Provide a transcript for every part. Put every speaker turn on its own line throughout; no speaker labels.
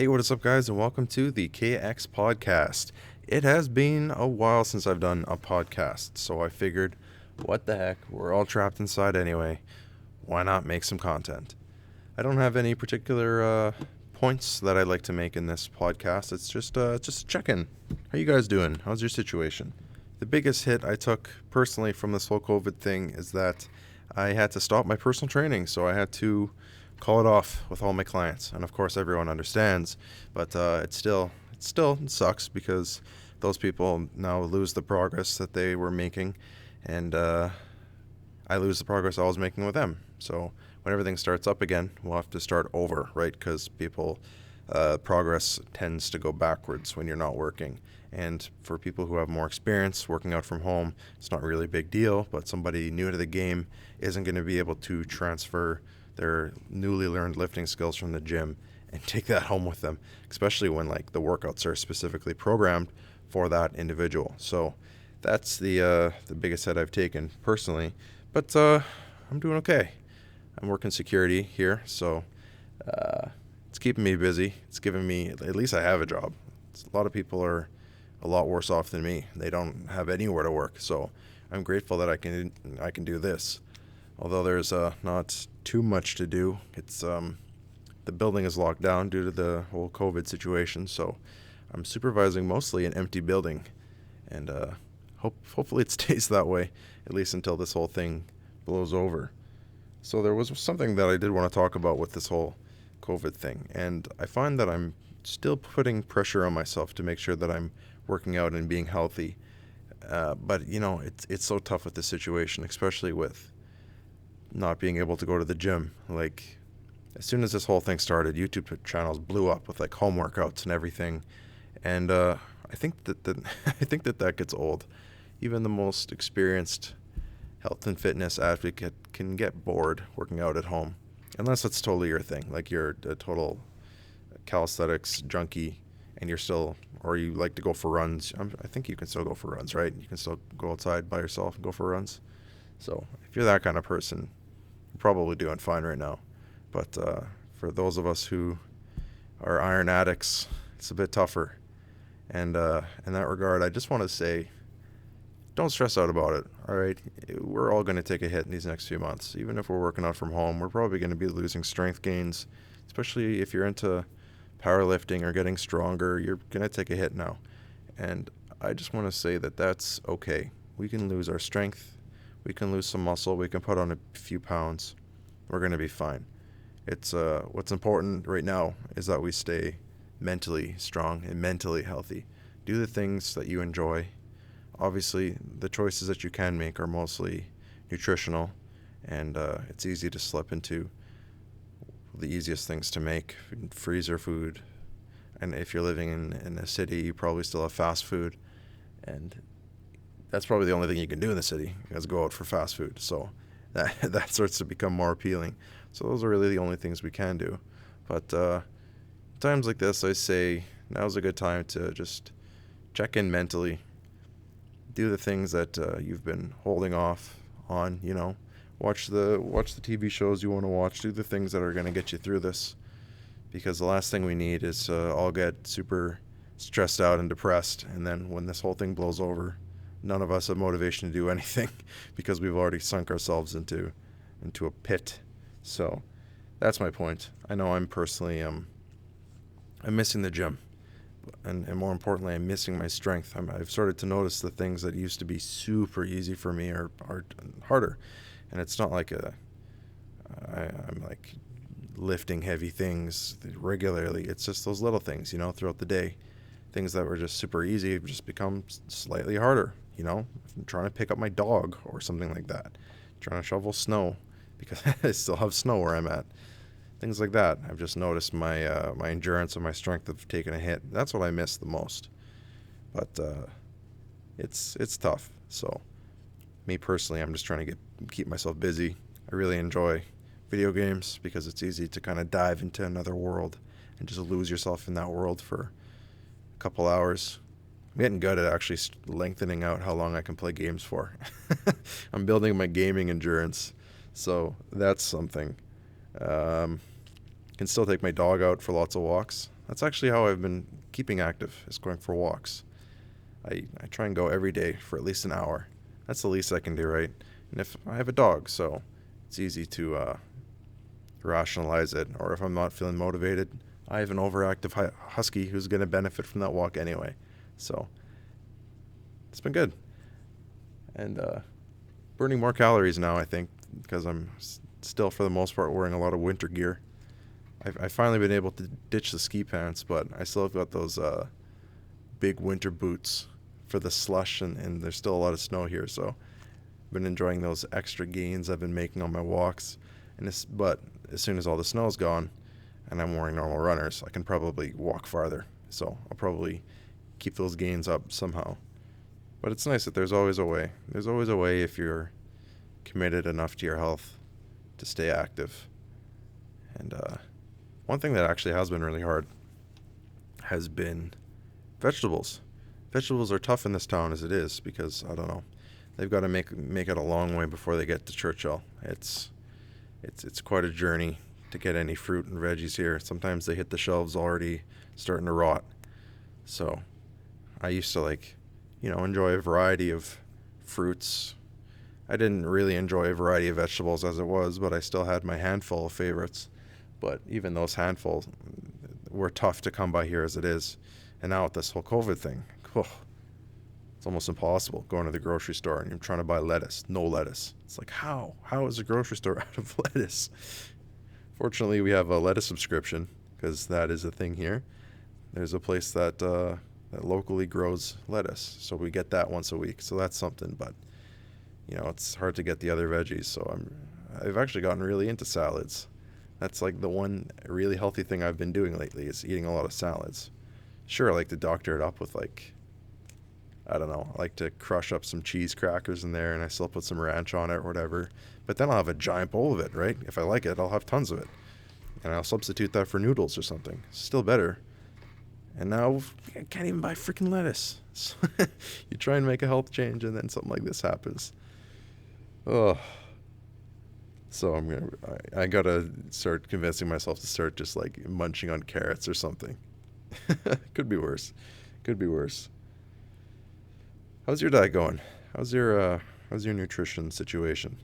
Hey, what is up, guys, and welcome to the KX podcast. It has been a while since I've done a podcast, so I figured, what the heck, we're all trapped inside anyway. Why not make some content? I don't have any particular points that I'd like to make in this podcast. It's just a check-in. How you guys doing? How's your situation? The biggest hit I took personally from this whole COVID thing is that I had to stop my personal training, so I had to call it off with all my clients, and of course everyone understands, but it still sucks because those people now lose the progress that they were making, and I lose the progress I was making with them. So when everything starts up again, we'll have to start over, right? Because people progress tends to go backwards when you're not working. And for people who have more experience working out from home, it's not really a big deal, but somebody new to the game isn't going to be able to transfer their newly learned lifting skills from the gym and take that home with them, especially when like the workouts are specifically programmed for that individual. So that's the biggest hit I've taken personally, but I'm doing okay. I'm working security here, so it's keeping me busy. It's giving me, at least I have a job. A lot of people are a lot worse off than me. They don't have anywhere to work, so I'm grateful that I can do this. Although there's not too much to do. It's the building is locked down due to the whole COVID situation, so I'm supervising mostly an empty building, and hopefully it stays that way, at least until this whole thing blows over. So there was something that I did want to talk about with this whole COVID thing, and I find that I'm still putting pressure on myself to make sure that I'm working out and being healthy. But you know, it's so tough with this situation, especially with not being able to go to the gym. Like, as soon as this whole thing started, YouTube channels blew up with like home workouts and everything, and I think that I think that gets old. Even the most experienced health and fitness advocate can get bored working out at home, unless it's totally your thing. Like you're a total calisthenics junkie, and you're still, or you like to go for runs. I think you can still go for runs, right? You can still go outside by yourself and go for runs. So if you're that kind of person, you're probably doing fine right now. But for those of us who are iron addicts, it's a bit tougher. And in that regard, I just want to say, don't stress out about it, all right? We're all going to take a hit in these next few months. Even if we're working out from home, we're probably going to be losing strength gains, especially if you're into powerlifting or getting stronger. You're going to take a hit now. And I just want to say that that's okay. We can lose our strength. We can lose some muscle. We can put on a few pounds. We're going to be fine. It's what's important right now is that we stay mentally strong and mentally healthy. Do the things that you enjoy. Obviously, the choices that you can make are mostly nutritional, and it's easy to slip into the easiest things to make, freezer food. And if you're living in a city, you probably still have fast food, and that's probably the only thing you can do in the city is go out for fast food. So that starts to become more appealing. So those are really the only things we can do. But times like this, I say now's a good time to just check in mentally. Do the things that you've been holding off on. You know, watch the TV shows you want to watch. Do the things that are going to get you through this. Because the last thing we need is all get super stressed out and depressed, and then when this whole thing blows over, none of us have motivation to do anything because we've already sunk ourselves into a pit. So that's my point. I know I'm personally I'm missing the gym, and more importantly, I'm missing my strength. I've started to notice the things that used to be super easy for me are harder, and it's not like I'm like lifting heavy things regularly. It's just those little things, you know, throughout the day. Things that were just super easy have just become slightly harder, you know. I'm trying to pick up my dog or something like that. Trying to shovel snow because I still have snow where I'm at. Things like that. I've just noticed my my endurance and my strength have taken a hit. That's what I miss the most. But it's tough. So me personally, I'm just trying to keep myself busy. I really enjoy video games because it's easy to kind of dive into another world and just lose yourself in that world for couple hours. I'm getting good at actually lengthening out how long I can play games for. I'm building my gaming endurance, so that's something. can still take my dog out for lots of walks. That's actually how I've been keeping active, is going for walks. I try and go every day for at least an hour. That's the least I can do, right? And if I have a dog, so it's easy to rationalize it. Or if I'm not feeling motivated, I have an overactive husky who's going to benefit from that walk anyway. So it's been good. And burning more calories now, I think, because I'm still, for the most part, wearing a lot of winter gear. I've finally been able to ditch the ski pants, but I still have got those big winter boots for the slush, and there's still a lot of snow here, so I've been enjoying those extra gains I've been making on my walks. But as soon as all the snow's gone and I'm wearing normal runners, I can probably walk farther. So I'll probably keep those gains up somehow. But it's nice that there's always a way. There's always a way if you're committed enough to your health to stay active. And one thing that actually has been really hard has been vegetables. Vegetables are tough in this town as it is because, I don't know, they've got to make it a long way before they get to Churchill. It's quite a journey to get any fruit and veggies here. Sometimes they hit the shelves already starting to rot. So I used to enjoy a variety of fruits. I didn't really enjoy a variety of vegetables as it was, but I still had my handful of favorites. But even those handfuls were tough to come by here as it is. And now with this whole COVID thing, it's almost impossible going to the grocery store and you're trying to buy lettuce. No lettuce. It's like, how? How is a grocery store out of lettuce? Fortunately, we have a lettuce subscription because that is a thing here. There's a place that locally grows lettuce, so we get that once a week. So that's something, but it's hard to get the other veggies. So I've actually gotten really into salads. That's like the one really healthy thing I've been doing lately is eating a lot of salads. Sure, I like to doctor it up with I like to crush up some cheese crackers in there and I still put some ranch on it or whatever. But then I'll have a giant bowl of it, right? If I like it, I'll have tons of it. And I'll substitute that for noodles or something. Still better. And now I can't even buy freaking lettuce. So you try and make a health change and then something like this happens. Oh. So I gotta start convincing myself to start just munching on carrots or something. Could be worse. Could be worse. How's your diet going? How's your nutrition situation?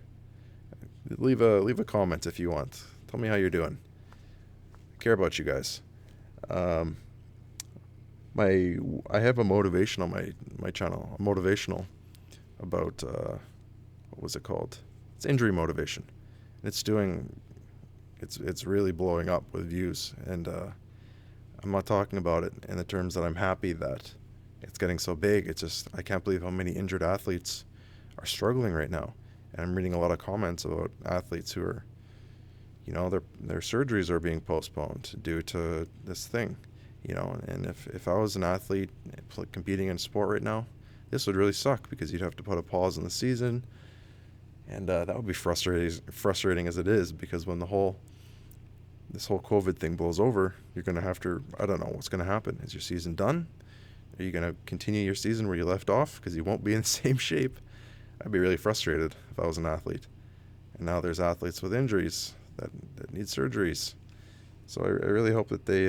Leave a comment if you want. Tell me how you're doing. I care about you guys. I have a motivation on my channel. A motivational about what was it called? It's injury motivation. It's really blowing up with views, and I'm not talking about it in the terms that I'm happy that it's getting so big. It's just I can't believe how many injured athletes are struggling right now. And I'm reading a lot of comments about athletes who are, their surgeries are being postponed due to this thing, And if I was an athlete competing in sport right now, this would really suck because you'd have to put a pause on the season. And that would be frustrating as it is, because when this whole COVID thing blows over, you're going to have to, I don't know what's going to happen. Is your season done? Are you going to continue your season where you left off because you won't be in the same shape? I'd be really frustrated if I was an athlete. And now there's athletes with injuries that need surgeries. So I really hope that they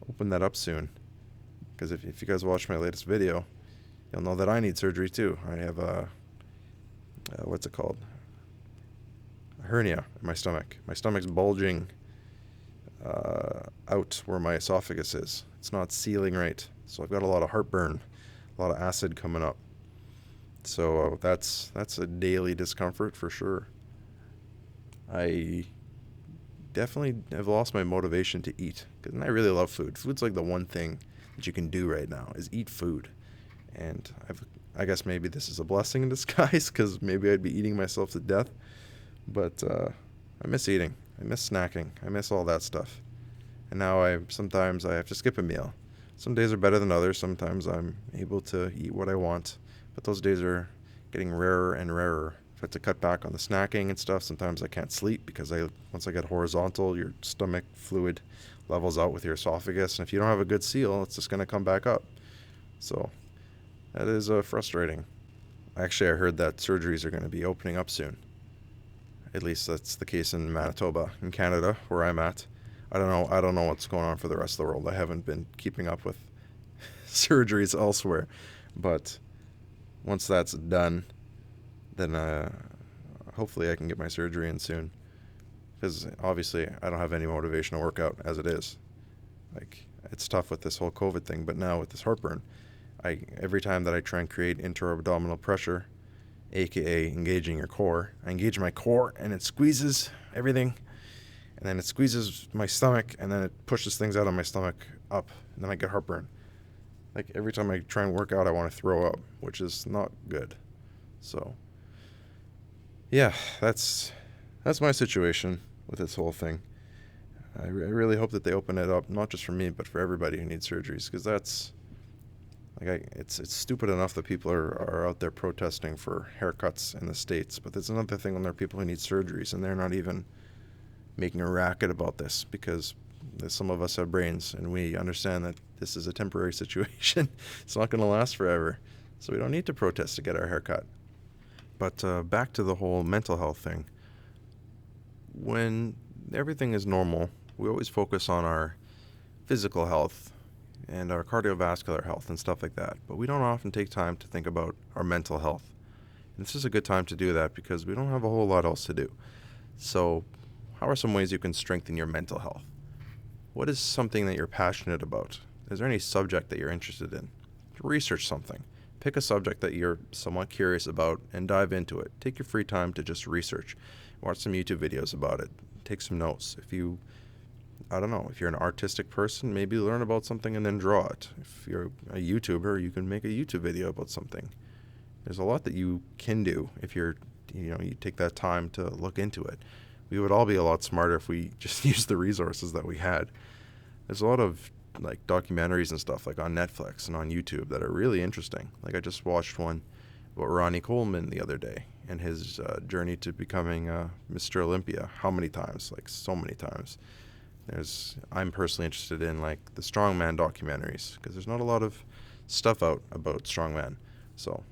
open that up soon. Because if you guys watch my latest video, you'll know that I need surgery too. I have what's it called? A hernia in my stomach. My stomach's bulging out where my esophagus is. It's not sealing right. So I've got a lot of heartburn, a lot of acid coming up. So that's a daily discomfort for sure. I definitely have lost my motivation to eat, because I really love food. Food's like the one thing that you can do right now is eat food. And I guess maybe this is a blessing in disguise, because maybe I'd be eating myself to death. But I miss eating. I miss snacking. I miss all that stuff. And now sometimes I have to skip a meal. Some days are better than others. Sometimes I'm able to eat what I want. But those days are getting rarer and rarer. If I have to cut back on the snacking and stuff, sometimes I can't sleep because once I get horizontal, your stomach fluid levels out with your esophagus. And if you don't have a good seal, it's just going to come back up. So that is frustrating. Actually, I heard that surgeries are going to be opening up soon. At least that's the case in Manitoba, in Canada, where I'm at. I don't know what's going on for the rest of the world. I haven't been keeping up with surgeries elsewhere. But once that's done, then hopefully I can get my surgery in soon. Because obviously I don't have any motivation to work out as it is. Like, it's tough with this whole COVID thing, but now with this heartburn, every time that I try and create intra-abdominal pressure, aka engaging your core, I engage my core and it squeezes everything, and then it squeezes my stomach, and then it pushes things out of my stomach up, and then I get heartburn. Like, every time I try and work out, I want to throw up, which is not good. So, yeah, that's my situation with this whole thing. I really hope that they open it up, not just for me, but for everybody who needs surgeries, because that's, like, it's stupid enough that people are out there protesting for haircuts in the States, but there's another thing when there are people who need surgeries, and they're not even making a racket about this, because some of us have brains, and we understand that this is a temporary situation. It's not going to last forever, so we don't need to protest to get our hair cut. But back to the whole mental health thing. When everything is normal, we always focus on our physical health and our cardiovascular health and stuff like that, but we don't often take time to think about our mental health. And this is a good time to do that because we don't have a whole lot else to do. So, how are some ways you can strengthen your mental health? What is something that you're passionate about? Is there any subject that you're interested in? Research something. Pick a subject that you're somewhat curious about and dive into it. Take your free time to just research. Watch some YouTube videos about it. Take some notes. If you're an artistic person, maybe learn about something and then draw it. If you're a YouTuber, you can make a YouTube video about something. There's a lot that you can do if you take that time to look into it. We would all be a lot smarter if we just used the resources that we had. There's a lot of like documentaries and stuff like on Netflix and on YouTube that are really interesting. Like, I just watched one about Ronnie Coleman the other day and his journey to becoming Mr. Olympia. How many times? Like, so many times. I'm personally interested in like the strongman documentaries because there's not a lot of stuff out about strongman. So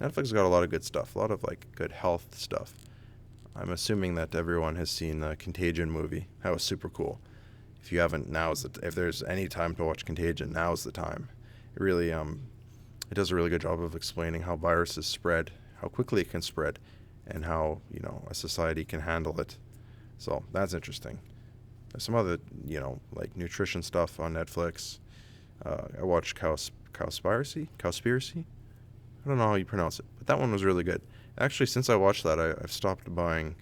Netflix got a lot of good stuff, a lot of like good health stuff. I'm assuming that everyone has seen the Contagion movie. That was super cool. If you haven't, if there's any time to watch Contagion, now's the time. It really it does a really good job of explaining how viruses spread, how quickly it can spread, and how a society can handle it. So that's interesting. There's some other like nutrition stuff on Netflix. I watched Cowspiracy. I don't know how you pronounce it, but that one was really good. Actually, since I watched that, I've stopped buying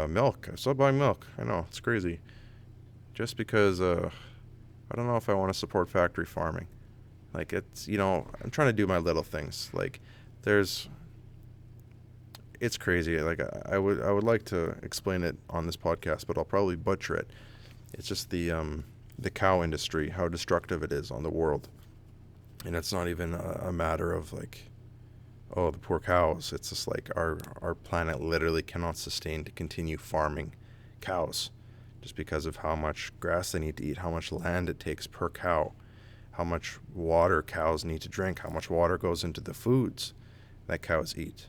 milk. I stopped buying milk. I know, it's crazy. Just because I don't know if I want to support factory farming. Like, it's, I'm trying to do my little things. Like, it's crazy. Like, I would like to explain it on this podcast, but I'll probably butcher it. It's just the cow industry, how destructive it is on the world. And it's not even a matter of like, oh, the poor cows. It's just like our planet literally cannot sustain to continue farming cows just because of how much grass they need to eat, how much land it takes per cow, how much water cows need to drink, how much water goes into the foods that cows eat.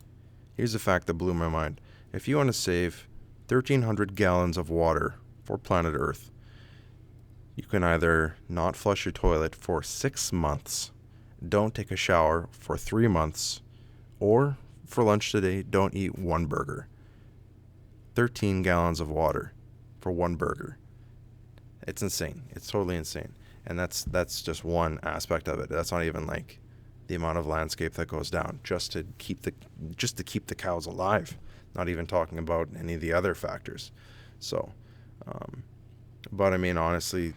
Here's a fact that blew my mind. If you want to save 1,300 gallons of water for planet Earth, you can either not flush your toilet for 6 months, don't take a shower for 3 months, or for lunch today, don't eat one burger. 13 gallons of water for one burger. It's insane. It's totally insane. And that's just one aspect of it. That's not even like the amount of landscape that goes down just to keep the cows alive. Not even talking about any of the other factors. So, but I mean, honestly,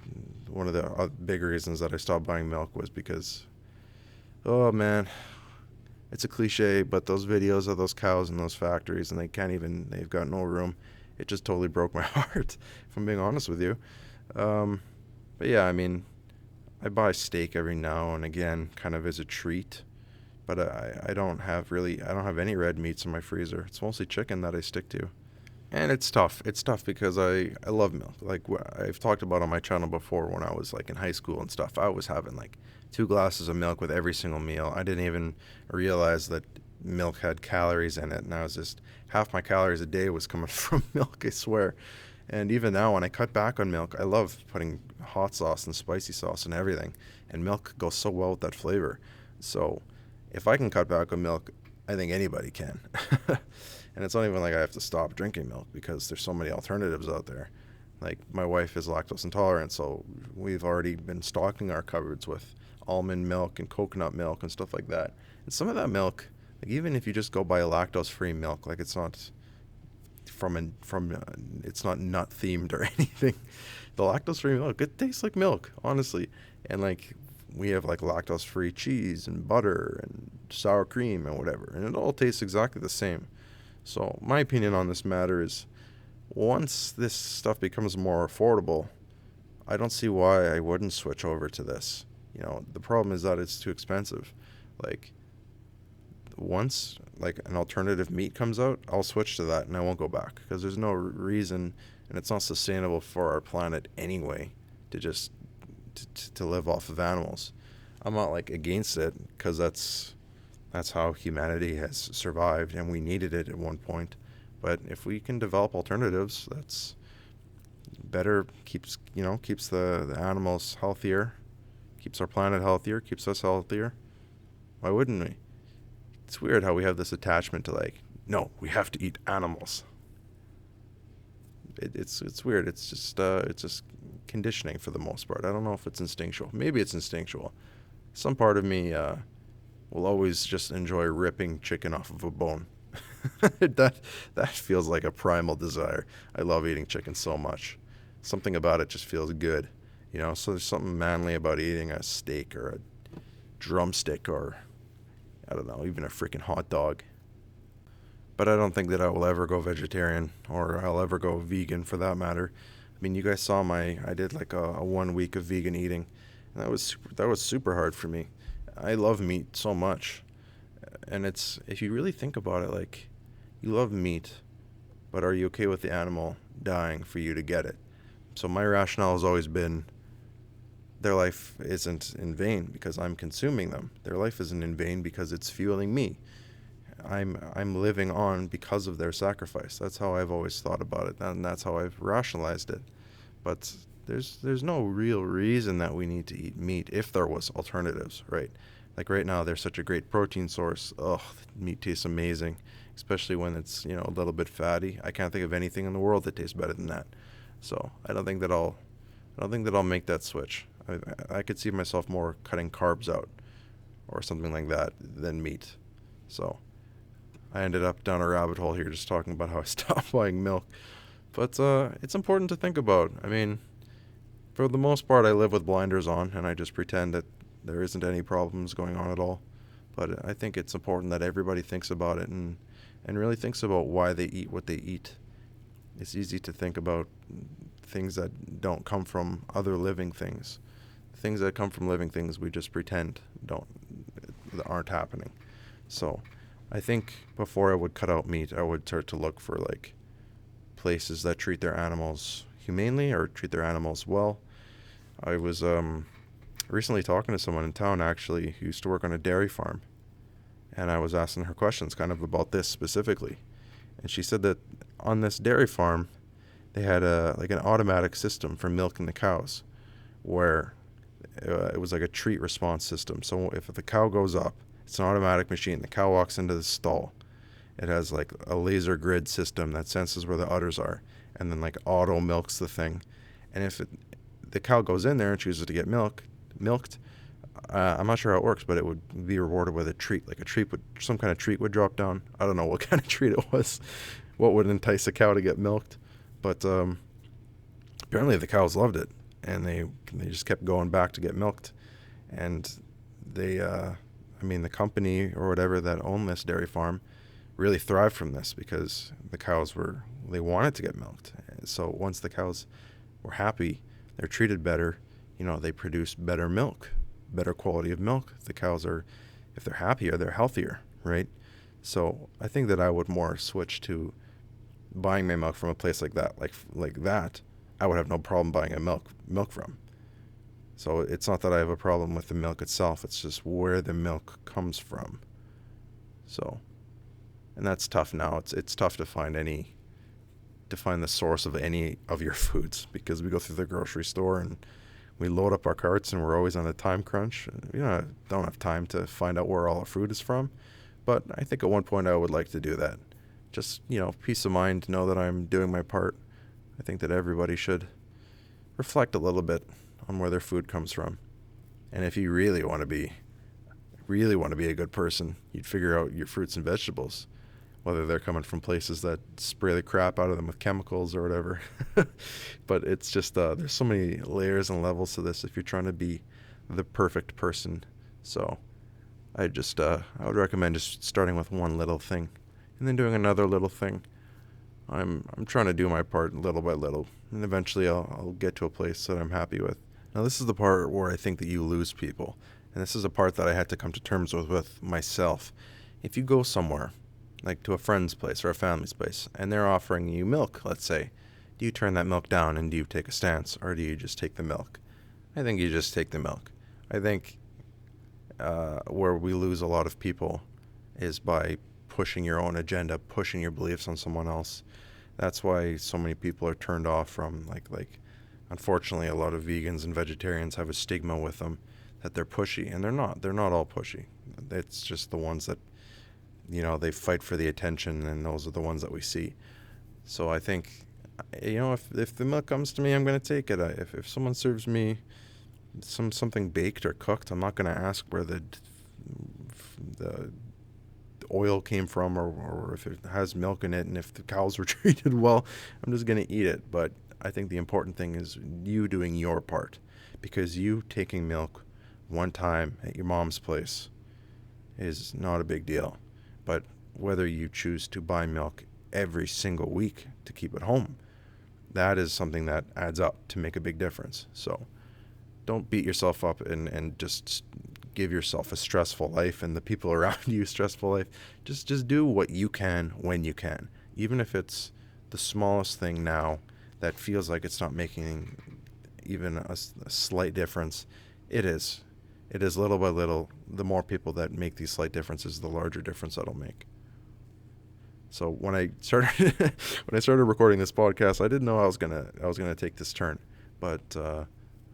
one of the big reasons that I stopped buying milk was because, oh man, it's a cliche, but those videos of those cows in those factories, and they've got no room. It just totally broke my heart, if I'm being honest with you. But yeah, I mean, I buy steak every now and again, kind of as a treat. But I don't have any red meats in my freezer. It's mostly chicken that I stick to. And it's tough. It's tough because I love milk. Like I've talked about on my channel before, when I was like in high school and stuff, I was having like 2 glasses of milk with every single meal. I didn't even realize that milk had calories in it, and I was just half my calories a day was coming from milk, I swear. And even now, when I cut back on milk, I love putting hot sauce and spicy sauce and everything, and milk goes so well with that flavor. So if I can cut back on milk, I think anybody can. And it's not even like I have to stop drinking milk because there's so many alternatives out there. Like, my wife is lactose intolerant, so we've already been stocking our cupboards with almond milk and coconut milk and stuff like that. And some of that milk, like, even if you just go buy a lactose-free milk, like, it's not it's not nut themed or anything. The lactose-free milk, it tastes like milk, honestly. And, like, we have, like, lactose-free cheese and butter and sour cream and whatever, and it all tastes exactly the same. So my opinion on this matter is, once this stuff becomes more affordable, I don't see why I wouldn't switch over to this. The problem is that it's too expensive. Like, once, like, an alternative meat comes out, I'll switch to that and I won't go back, because there's no reason, and it's not sustainable for our planet anyway, to just to live off of animals. I'm not, like, against it, because that's how humanity has survived, and we needed it at one point. But if we can develop alternatives, that's better, keeps the animals healthier, keeps our planet healthier, keeps us healthier. Why wouldn't we? It's weird how we have this attachment to, like, no, we have to eat animals. It's weird. It's just conditioning for the most part. I don't know if it's instinctual. Maybe it's instinctual. Some part of me will always just enjoy ripping chicken off of a bone. That feels like a primal desire. I love eating chicken so much. Something about it just feels good, So there's something manly about eating a steak or a drumstick, or I don't know, even a freaking hot dog. But I don't think that I will ever go vegetarian, or I'll ever go vegan for that matter. I mean, you guys saw I did like a 1 week of vegan eating, and that was super hard for me. I love meat so much, and if you really think about it, like, you love meat, but are you okay with the animal dying for you to get it? So my rationale has always been, their life isn't in vain because I'm consuming them. Their life isn't in vain because it's fueling me. I'm living on because of their sacrifice. That's how I've always thought about it, and that's how I've rationalized it. But there's no real reason that we need to eat meat if there was alternatives, right? Like, right now, there's such a great protein source. Ugh, meat tastes amazing, especially when it's, a little bit fatty. I can't think of anything in the world that tastes better than that. So I don't think that I'll make that switch. I could see myself more cutting carbs out or something like that than meat. So I ended up down a rabbit hole here just talking about how I stopped buying milk. But it's important to think about. I mean, for the most part, I live with blinders on, and I just pretend that there isn't any problems going on at all. But I think it's important that everybody thinks about it and really thinks about why they eat what they eat. It's easy to think about things that don't come from other living things. Things that come from living things, we just pretend aren't happening. So I think before I would cut out meat, I would start to look for, like, places that treat their animals humanely or treat their animals well. I was recently talking to someone in town, actually, who used to work on a dairy farm, and I was asking her questions kind of about this specifically. And she said that on this dairy farm, they had an automatic system for milking the cows, where it was like a treat response system. So if the cow goes up, it's an automatic machine. The cow walks into the stall. It has, like, a laser grid system that senses where the udders are, and then, like, auto milks the thing. And if the cow goes in there and chooses to get milked, I'm not sure how it works, but it would be rewarded with a treat. Like, some kind of treat would drop down. I don't know what kind of treat it was, what would entice a cow to get milked. But apparently the cows loved it, and they just kept going back to get milked. And the company or whatever that owned this dairy farm really thrived from this, because the cows they wanted to get milked. So once the cows were happy, they're treated better, they produce better milk, better quality of milk. The cows if they're happier, they're healthier, right? So I think that I would more switch to buying my milk from a place like that, like that. I would have no problem buying a milk from. So it's not that I have a problem with the milk itself, it's just where the milk comes from. So and that's tough now. It's tough to find the source of any of your foods, because we go through the grocery store and we load up our carts and we're always on a time crunch. Don't have time to find out where all our food is from. But I think at one point I would like to do that. Just, peace of mind to know that I'm doing my part. I think that everybody should reflect a little bit on where their food comes from. And if you really want to be a good person, you'd figure out your fruits and vegetables, whether they're coming from places that spray the crap out of them with chemicals or whatever. But it's just, there's so many layers and levels to this if you're trying to be the perfect person. So I would recommend just starting with one little thing and then doing another little thing. I'm trying to do my part little by little, and eventually I'll get to a place that I'm happy with. Now, this is the part where I think that you lose people, and this is a part that I had to come to terms with myself. If you go somewhere, like to a friend's place or a family's place, and they're offering you milk, let's say, do you turn that milk down and do you take a stance, or do you just take the milk? I think you just take the milk. I think where we lose a lot of people is by pushing your own agenda, pushing your beliefs on someone else. That's why so many people are turned off from, like unfortunately, a lot of vegans and vegetarians have a stigma with them that they're pushy, and they're not. They're not all pushy. It's just the ones that, they fight for the attention, and those are the ones that we see. So I think, if the milk comes to me, I'm going to take it. If someone serves me something baked or cooked, I'm not going to ask where the oil came from, or if it has milk in it, and if the cows were treated well. I'm just going to eat it. But I think the important thing is you doing your part, because you taking milk one time at your mom's place is not a big deal. But whether you choose to buy milk every single week to keep at home, that is something that adds up to make a big difference. So don't beat yourself up and just give yourself a stressful life and the people around you a stressful life. Just do what you can when you can. Even if it's the smallest thing now that feels like it's not making even a slight difference, it is. It is little by little. The more people that make these slight differences, the larger difference that'll make. So when I started recording this podcast, I didn't know I was gonna take this turn, but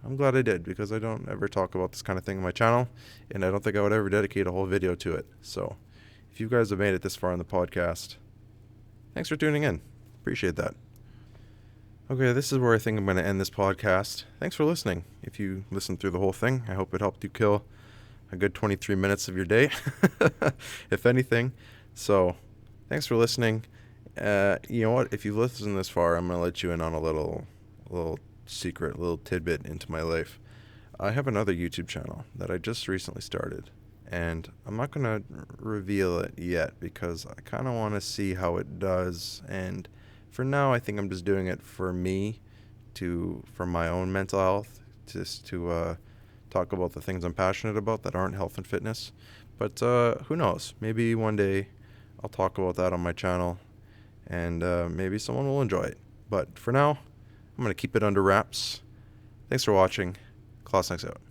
I'm glad I did, because I don't ever talk about this kind of thing on my channel, and I don't think I would ever dedicate a whole video to it. So if you guys have made it this far in the podcast, thanks for tuning in. Appreciate that. Okay, this is where I think I'm going to end this podcast. Thanks for listening. If you listened through the whole thing, I hope it helped you kill a good 23 minutes of your day, if anything. So thanks for listening. You know what? If you've listened this far, I'm going to let you in on a little secret, little tidbit into my life. I have another YouTube channel that I just recently started, and I'm not going to reveal it yet because I kind of want to see how it does. And for now, I think I'm just doing it for me, for my own mental health, just to talk about the things I'm passionate about that aren't health and fitness. But who knows? Maybe one day I'll talk about that on my channel, and maybe someone will enjoy it. But for now, I'm going to keep it under wraps. Thanks for watching. Klassen out.